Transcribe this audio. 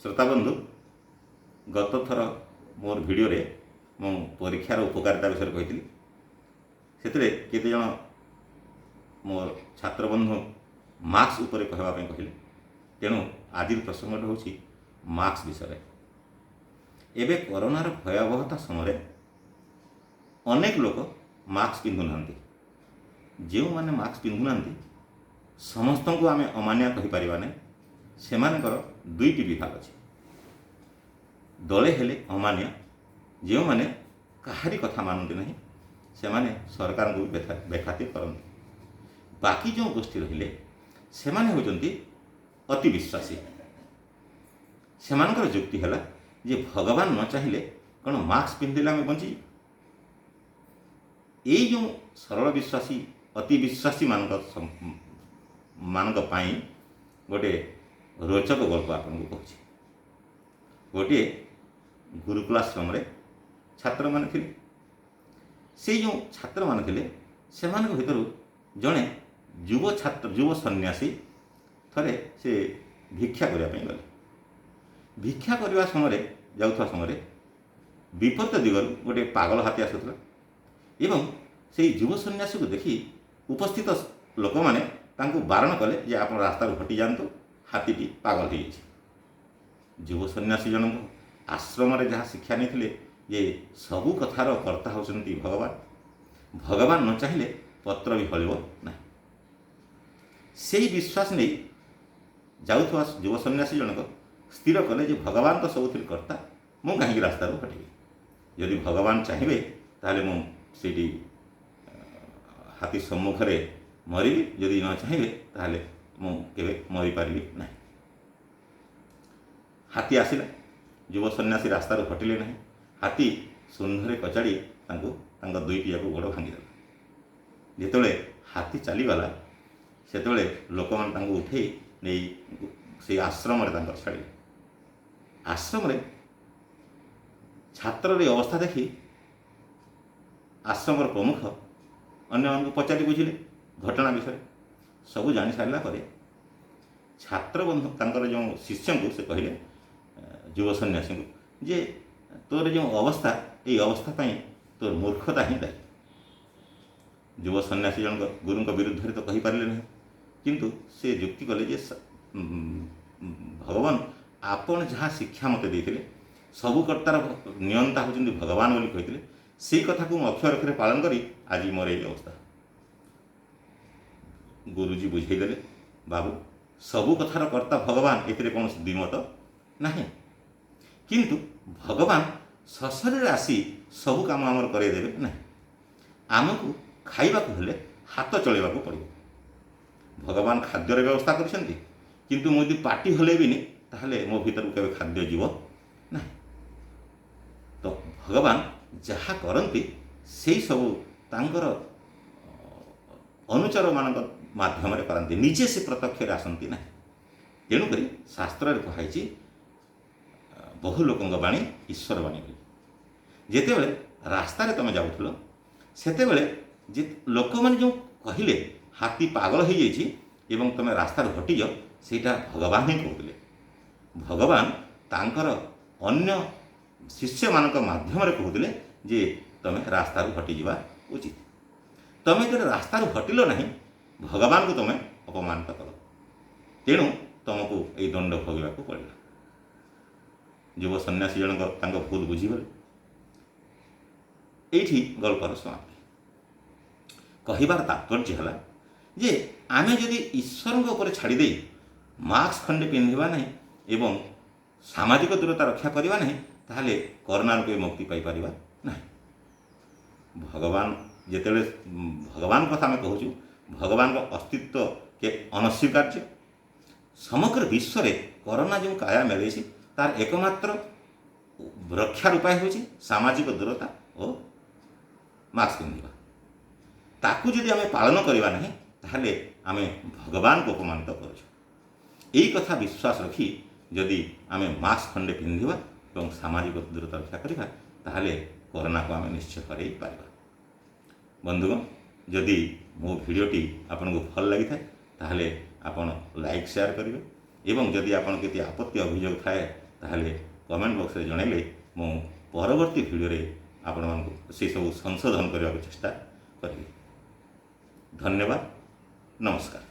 श्रोताबंधु गत थर मोर भिडियो रे मु परीक्षार उपकारिता विषय कही से केते जन मोर छात्र बंधु मार्क्स उपर कहवाई कहले तेणु आज प्रसंग हूँ मार्क्स विषय। एवं कोरोनार भयावहता समय अनेक लोक मास्क पिंधु ना, जो मैंने मास्क पिंधु ना समस्त को आम अमानिया कहीपर ना, से दुईटी विभाग अच्छे। दले हेले अमानिया जो मैंने कहारी कथा मानती ना से माने सरकार को बेखातिर करते। बाकी जो गोष्ठी रहिले से माने होचंती अति विश्वासी। सेमानकर जुक्ति है जे भगवान न चाहिए कौन मास्क पिंधिले आम बंची। यही जो सरल विश्वासी अति विश्वासी मानक पाई गोटे रोचक गल्प आपन को कहूँ। गोटे गुरुकुलाश्रम छात्र मान थे, से जो छात्र मान थे से भीतर जड़े युव छात्र युव सन्यासी थरे से भिक्षा करने गले। भिक्षा करने समय जाऊा समय विपरीत दिगल गोटे पागल हाथी आसूला एवं से युव सन्यासी को देखी उपस्थित लोक मैंने बारण कले जे आप रास्ता हटि जातु, हाथीटी पागल हो जाए। युव सन्यासी जन आश्रम जहाँ शिक्षा नहीं जे सबू कथार कर्ता होती भगवान। भगवान न चाहिए पत्र भी हल ना। से विश्वास नहीं जाऊा युव सन्यासी जनक स्थिर कले जे भगवान तो सब कर्ता, मु कहीं रास्ता हटबी। यदि भगवान चाहिए ताले मुझे हाथी सम्मुख मरबी, यदि न चाहिए ताले मुझे मरी पारि ना। हाथी आसला, युव सन्यासी रास्ता हटिले ना। हाथी सुंदर कचाड़ी दुईटी जाक गोड़ भांगीदेला। जिते हाथी चलीगला से लोक मैंने उठे नहीं से आश्रम छाड़े। आश्रम छात्र अवस्था देखी आश्रम प्रमुख अन्य पचारि बुझिले घटना विषय सबू जानी सारा पर छात्र बंधु तंकर जो शिष्य को से कहले युव सन्यासी को जे तोर जो अवस्था ये अवस्था तोर मूर्खता ही दायी। युव सन्यासी जन गुरु विरुद्ध तो कहीपर ना, किंतु से युक्ति कले जे भगवान आपण जहाँ शिक्षा मत देते सबू कर्तार नियंता होती भगवान बोली कहते से कथा को अक्षर अक्षर पालन करी आज मोर ये अवस्था। गुरुजी बुझेदेले बाबू सबू कथार कर्ता भगवान, ए कौन द्विमत ना, किंतु भगवान सशरीर आसी सबू काम आमर करदेवे ना। आमको खाइबा हेले हाथ चलैबा पड़ो। भगवान खाद्यर व्यवस्था करछंती, किंतु मुझे पाटी हलेबिनी ताहले मो भीतर को केबे खाद्य जीव ना। तो भगवान जहाँ करती से सब तांकर अनुचर मान माध्यम करते, निजे से प्रत्यक्ष आसती ना। तेणुक शास्त्र कहुई बहु लोक बाणी ईश्वर बाणी। जिते बड़े रास्ता तुम जाऊल से लोक मैंने जो कहले हाथी पागल हो जाए तुम रास्ता हटि जाओ, सेटा भगवान ही कहते। भगवान तांकर अन्य शिष्य मान माध्यम कहते जे तुम रास्ता हटि जा उचित। तुम जो रास्ता हटिल ना भगवान को तुम अपमानित कर, तेणु तुमको ये दंड भोगवाक पड़ा। युव सन्यासी जनक भूल बुझीगले। ये गल्पर समाप्ति। कहबार तात्पर्य है जे आमे जदि ईश्वर छाड़दे मास्क खंडे पिंधा ना एवं सामाजिक दूरता रक्षा करवा ना, ताहले कोरोना को मुक्ति पाइपर ना। भगवान जिते भगवान कथा आम कहूँ, भगवान का अस्तित्व के अनस्वीकार्य। समग्र विश्व में कोरोना जो काया मिले तार एकमात्र रक्षार उपाय हूँ सामाजिक दूरता और मास्क पिंधा। ताकू जदि आम पालन करवा ना ताहले आम भगवान को अपमानित करुँ। कथा विश्वास रखी जदि आम मास्क खंडे पिंधा और सामाजिक दूरता रक्षा करवा ताहले कोरोना को आम निश्चय हरई पार। बंधुगण जदि मो भिडियोटी आपन को भल लगी थाए ताहले आपन लाइक शेयर करेंगे। एवं जदि आपन केते आपत्ति अभियोग थाए ताहले कमेंट बॉक्स रे जणैले मु परवर्ती वीडियो रे आपण मानकु से सब संशोधन करने चेष्टा करी। धन्यवाद, नमस्कार।